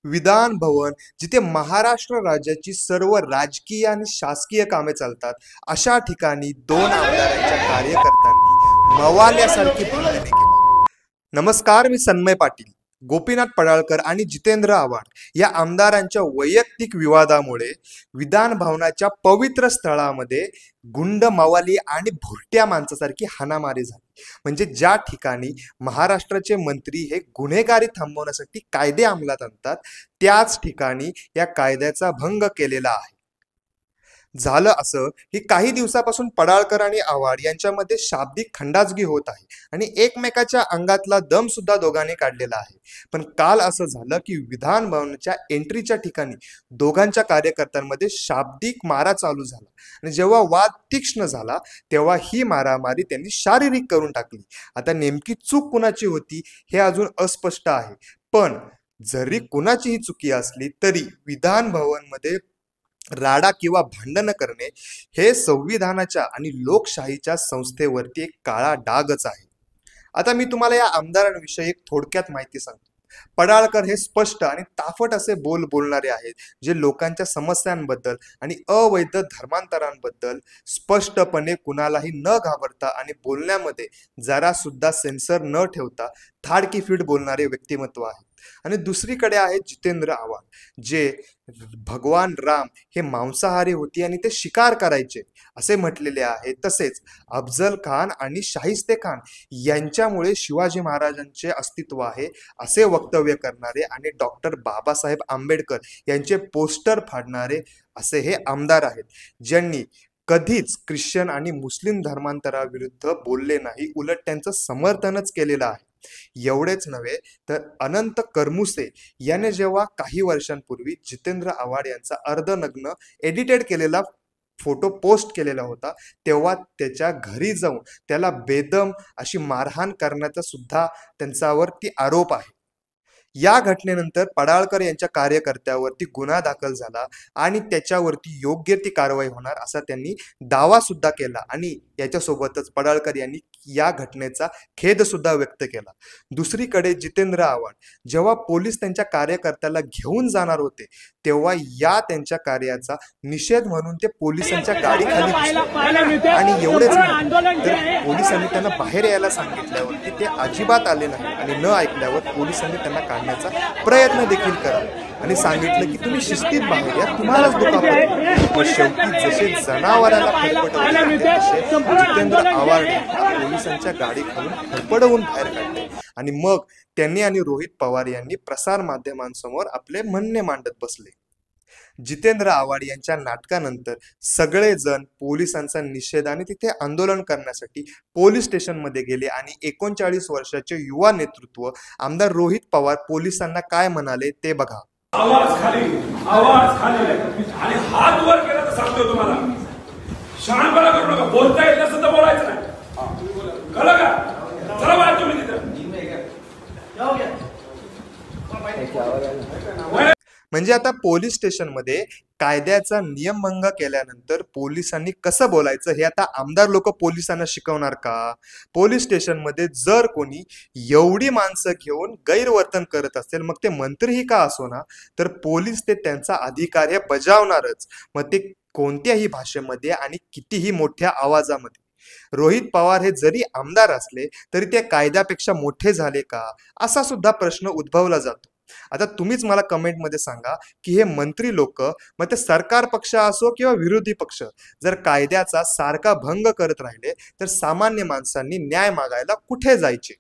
विधान भवन जिथे महाराष्ट्र राज्याची सर्व राजकीय आणि शासकीय कामे चालतात, अशा ठिकाणी दोन आमदारांच्या कार्यकर्त्यांनी मवाल्यासारखी भांडणे केली. नमस्कार, मी सन्मय पाटील. गोपीनाथ पडाळकर आणि जितेंद्र आव्हाड या आमदारांच्या वैयक्तिक विवादामुळे विधान भवनाच्या पवित्र स्थळामध्ये गुंड, मवाली आणि भुरट्या माणसासारखी हाणामारी झाली. म्हणजे ज्या ठिकाणी महाराष्ट्राचे मंत्री हे गुन्हेगारी थांबवण्यासाठी कायदे अंमलात आणतात, त्याच ठिकाणी या कायद्याचा भंग केलेला आहे. झालं असं की काही दिवसापासून पडाळकर आणि आव्हाड यांच्यामध्ये शाब्दिक खंडाजगी होत आहे आणि एकमेकाच्या अंगातला दम सुद्धा दोघांनी काढलेला आहे. पण काल असं झालं की विधान भवनाच्या एंट्रीच्या ठिकाणी दोघांच्या कार्यकर्त्यांमध्ये शाब्दिक मारा चालू झाला आणि जेव्हा वाद तीक्ष्ण झाला तेव्हा ही मारामारी त्यांनी शारीरिक करून टाकली. आता नेमकी चूक कुणाची होती हे अजून अस्पष्ट आहे. पण जरी कुणाचीही चुकी असली तरी विधान भवनमध्ये राडा किंवा भांडण करणे हे संविधानाच्या आणि लोकशाहीच्या संस्थेवरती एक काळा डागच आहे. आता मी तुम्हाला या आमदारांविषयी एक थोडक्यात माहिती सांगतो. पडाळकर हे स्पष्ट आणि ताफट असे बोलणारे आहेत, जे लोकांच्या समस्यांबद्दल आणि अवैध धर्मांतरांबद्दल स्पष्टपणे कुणालाही न घाबरता आणि बोलण्यामध्ये जरा सुद्धा सेन्सर न ठेवता थाडकीफीड बोलणारे व्यक्तिमत्व आहे. आणि दुसरीकडे आहे जितेंद्र आव्हाड, जे भगवान राम हे मांसाहारी होते आणि ते शिकार करायचे असे म्हटलेले आहे. तसेच अफजल खान आणि शाहिस्ते खान यांच्यामुळे शिवाजी महाराजांचे अस्तित्व आहे असे वक्तव्य करणारे आणि डॉक्टर बाबासाहेब आंबेडकर यांचे पोस्टर फाडणारे असे हे आमदार आहेत, ज्यांनी कधीच ख्रिश्चन आणि मुस्लिम धर्मांतराविरुद्ध बोलले नाही, उलट त्यांचं समर्थनच केलेलं आहे. एवढेच नव्हे तर अनंत करमुसे याने जेव्हा काही वर्षांपूर्वी जितेंद्र आव्हाड यांचा अर्धनग्न एडिटेड केलेला फोटो पोस्ट केलेला होता, तेव्हा त्याच्या घरी जाऊन त्याला बेदम अशी मारहाण करण्याचा सुद्धा त्यांच्यावरती आरोप आहे. या घटनेनंतर पडाळकर यांच्या कार्यकर्त्यावरती गुन्हा दाखल झाला आणि त्याच्यावरती योग्य ती कारवाई होणार असा त्यांनी दावा सुद्धा केला आणि याच्यासोबतच पडाळकर यांनी या घटनेचा खेद सुद्धा व्यक्त केला. दुसरीकडे जितेंद्र आव्हाड जेव्हा पोलीस त्यांच्या कार्यकर्त्याला घेऊन जाणार होते, तेव्हा या त्यांच्या कार्याचा निषेध म्हणून ते पोलिसांच्या गाडीखाली बसले आणि एवढेच नाही तर पोलिसांनी त्यांना बाहेर यायला सांगितल्यावरती ते अजिबात आले नाही आणि न ऐकल्यावर पोलिसांनी त्यांना काढण्याचा प्रयत्न देखील केला आणि सांगितलं की तुम्ही शिस्तीत बाहेर या, तुम्हालाच दुखापत. पण शेवटी जसे जनावराला फडफडवले जितेंद्र आव्हाड पोलिसांच्या गाडी खालून फडफडवून बाहेर काढले आणि मग त्यांनी आणि रोहित पवार यांनी प्रसार माध्यमांसमोर आपले म्हणणे मांडत बसले. जितेंद्र आव्हाड यांच्या नाटकानंतर सगळेजण पोलिसांचा निषेध आणि तिथे आंदोलन करण्यासाठी पोलीस स्टेशनमध्ये गेले आणि 39 वर्षाचे युवा नेतृत्व आमदार रोहित पवार पोलिसांना काय म्हणाले ते बघा. आवाज खाली आणि हात वर केला तर सांगतो तुम्हाला, शहाणपणा करू नका. बोलता येत नसेल तर बोलायचं नाही, कळलं का? चला बाहेर तुम्ही तिथे. म्हणजे आता पोलीस स्टेशनमध्ये कायद्याचा नियमभंग केल्यानंतर पोलिसांनी कसं बोलायचं हे आता आमदार लोक पोलिसांना शिकवणार का? पोलीस स्टेशनमध्ये जर कोणी एवढी माणसं घेऊन गैरवर्तन करत असेल, मग ते मंत्रीही का असो ना, तर पोलीस ते त्यांचा अधिकार हे बजावणारच, मग ते कोणत्याही भाषेमध्ये आणि कितीही मोठ्या आवाजामध्ये. रोहित पवार हे जरी आमदार असले तरी ते कायद्यापेक्षा मोठे झाले का, असा सुद्धा प्रश्न उद्भवला जातो. आता तुम्हीच मला कमेंटमध्ये सांगा की हे मंत्री लोक, मग ते सरकार पक्ष असो किंवा विरोधी पक्ष, जर कायद्याचा सारखा भंग करत राहिले तर सामान्य माणसांनी न्याय मागायला कुठे जायचे?